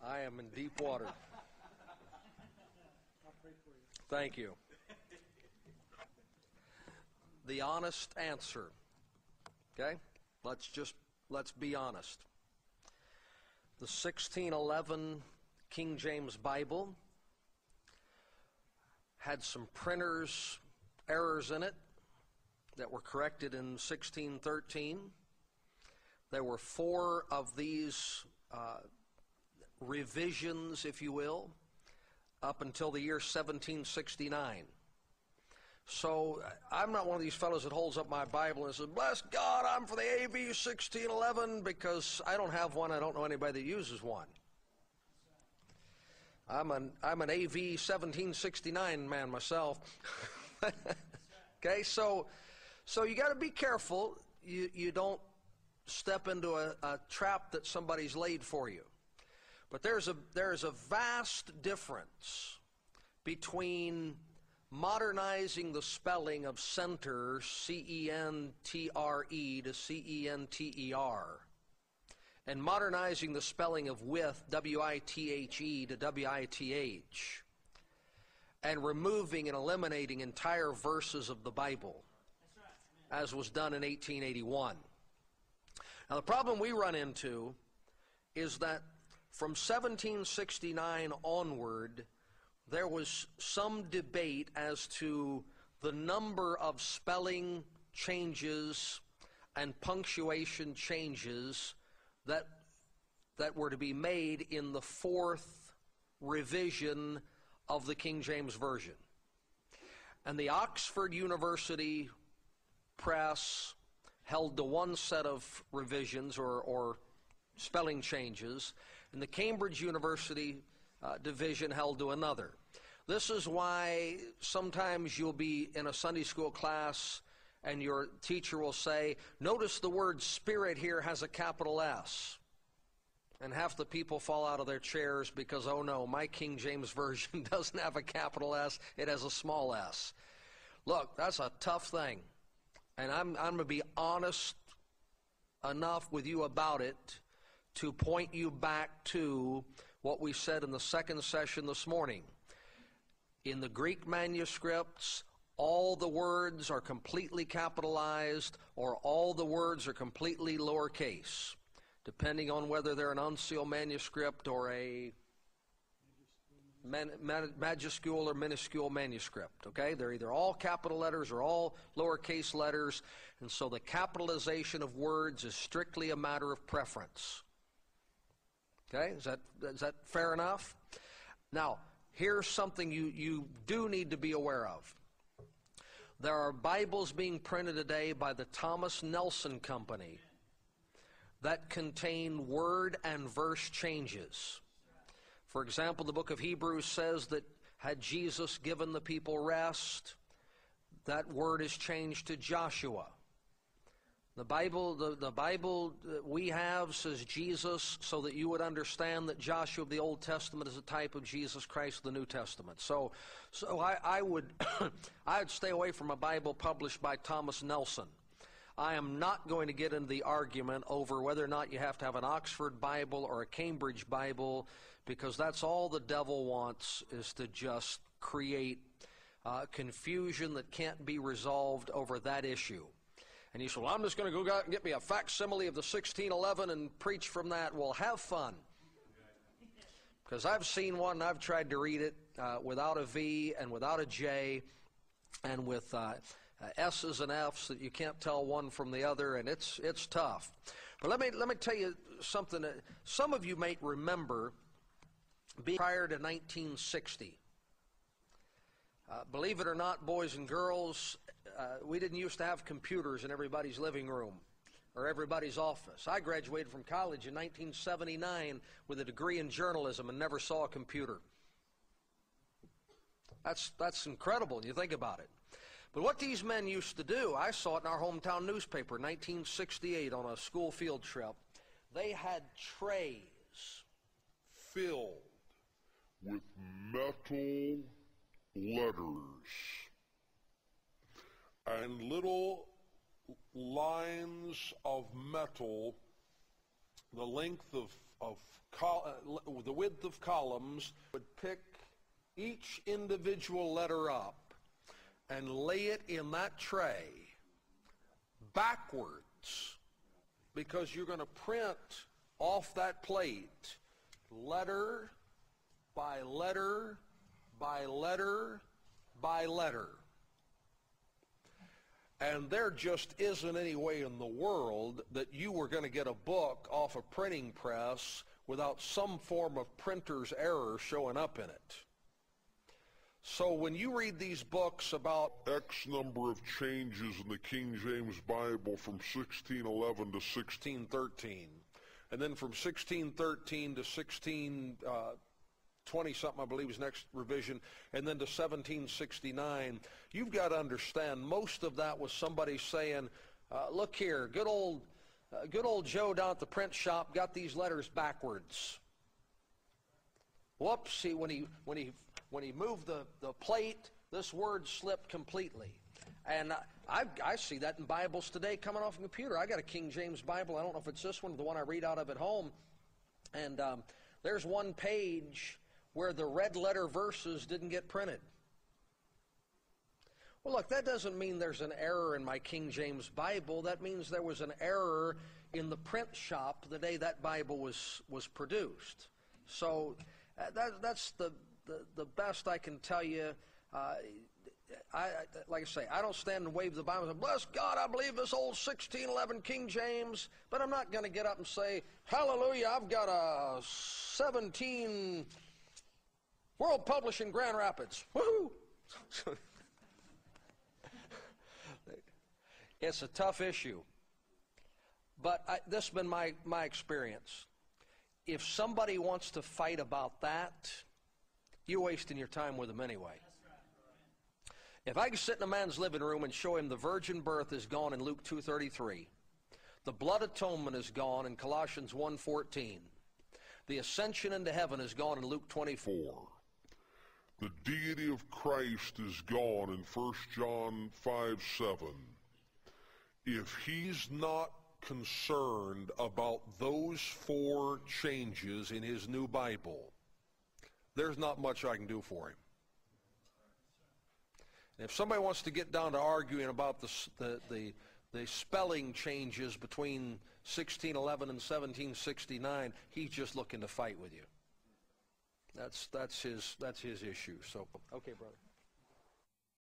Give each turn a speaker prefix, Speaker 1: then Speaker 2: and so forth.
Speaker 1: I am in deep water.
Speaker 2: I'll pray for you.
Speaker 1: Thank you. The honest answer. Okay? Let's be honest. The 1611 King James Bible had some printer's errors in it that were corrected in 1613. There were 4 of these revisions, if you will, up until the year 1769. So I'm not one of these fellows that holds up my Bible and says, bless God, I'm for the AV 1611, because I don't have one. I don't know anybody that uses one. I'm an AV 1769 man myself. Okay, so you got to be careful. You don't step into a trap that somebody's laid for you. But there's a vast difference between modernizing the spelling of center, C-E-N-T-R-E, to C-E-N-T-E-R, and modernizing the spelling of with, W-I-T-H-E, to W-I-T-H, and removing and eliminating entire verses of the Bible, as was done in 1881. Now, the problem we run into is that from 1769 onward, there was some debate as to the number of spelling changes and punctuation changes that were to be made in the 4th revision of the King James Version. And the Oxford University Press held to one set of revisions or spelling changes, and the Cambridge University division held to another. This is why sometimes you'll be in a Sunday school class and your teacher will say, notice the word spirit here has a capital S. And half the people fall out of their chairs because, oh no, my King James Version doesn't have a capital S, it has a small s. Look, that's a tough thing. And I'm going to be honest enough with you about it to point you back to what we said in the second session this morning. In the Greek manuscripts, all the words are completely capitalized or all the words are completely lowercase, depending on whether they're an uncial manuscript or a majuscule or minuscule manuscript. Okay, they're either all capital letters or all lowercase letters, and so the capitalization of words is strictly a matter of preference. Okay, is that fair enough? Now, here's something you do need to be aware of. There are Bibles being printed today by the Thomas Nelson Company that contain word and verse changes. For example, the book of Hebrews says that had Jesus given the people rest, that word is changed to Joshua. The Bible we have says Jesus, so that you would understand that Joshua of the Old Testament is a type of Jesus Christ of the New Testament. So I would I'd stay away from a Bible published by Thomas Nelson. I am not going to get into the argument over whether or not you have to have an Oxford Bible or a Cambridge Bible, because that's all the devil wants, is to just create confusion that can't be resolved over that issue. And you say, well, I'm just going to go out and get me a facsimile of the 1611 and preach from that. Well, have fun. Because I've seen one, and I've tried to read it without a V and without a J, and with S's and F's that you can't tell one from the other, and it's tough. But let me tell you something that some of you may remember being prior to 1960. Believe it or not, boys and girls, we didn't used to have computers in everybody's living room or everybody's office. I graduated from college in 1979 with a degree in journalism and never saw a computer. That's incredible when you think about it. But what these men used to do, I saw it in our hometown newspaper in 1968 on a school field trip. They had trays
Speaker 3: filled with metal letters and little lines of metal the length of
Speaker 1: the width of columns, would pick each individual letter up and lay it in that tray backwards, because you're going to print off that plate letter by letter by letter by letter. And there just isn't any way in the world that you were going to get a book off a printing press without some form of printer's error showing up in it. So when you read these books about
Speaker 3: X number of changes in the King James Bible from 1611 to
Speaker 1: 1613, and then from 1613 to 1620-something, I believe, is next revision, and then to 1769, you've got to understand most of that was somebody saying, look here, good old Joe down at the print shop got these letters backwards. Whoops, see, when he moved the plate, this word slipped completely. And I see that in Bibles today coming off a computer. I got a King James Bible. I don't know if it's this one or the one I read out of at home. And there's one page where the red letter verses didn't get printed. Well, look, that doesn't mean there's an error in my King James Bible. That means there was an error in the print shop the day that Bible was produced. So that's the best I can tell you. Like I say, I don't stand and wave the Bible and say, bless God, I believe this old 1611 King James, but I'm not going to get up and say, hallelujah, I've got a 17 World Publishing Grand Rapids. Woohoo! It's a tough issue. But this has been my experience. If somebody wants to fight about that, you're wasting your time with them anyway. If I could sit in a man's living room and show him the virgin birth is gone in Luke 2:33, the blood atonement is gone in Colossians 1:14, the ascension into heaven is gone in Luke 24.
Speaker 3: the deity of Christ is gone in 1 John 5:7. If he's not concerned about those four changes in his new Bible, there's not much I can do for him. And if somebody wants to get down to arguing about the spelling changes between 1611 and 1769, he's just looking to fight with you. That's his issue. So, okay, brother.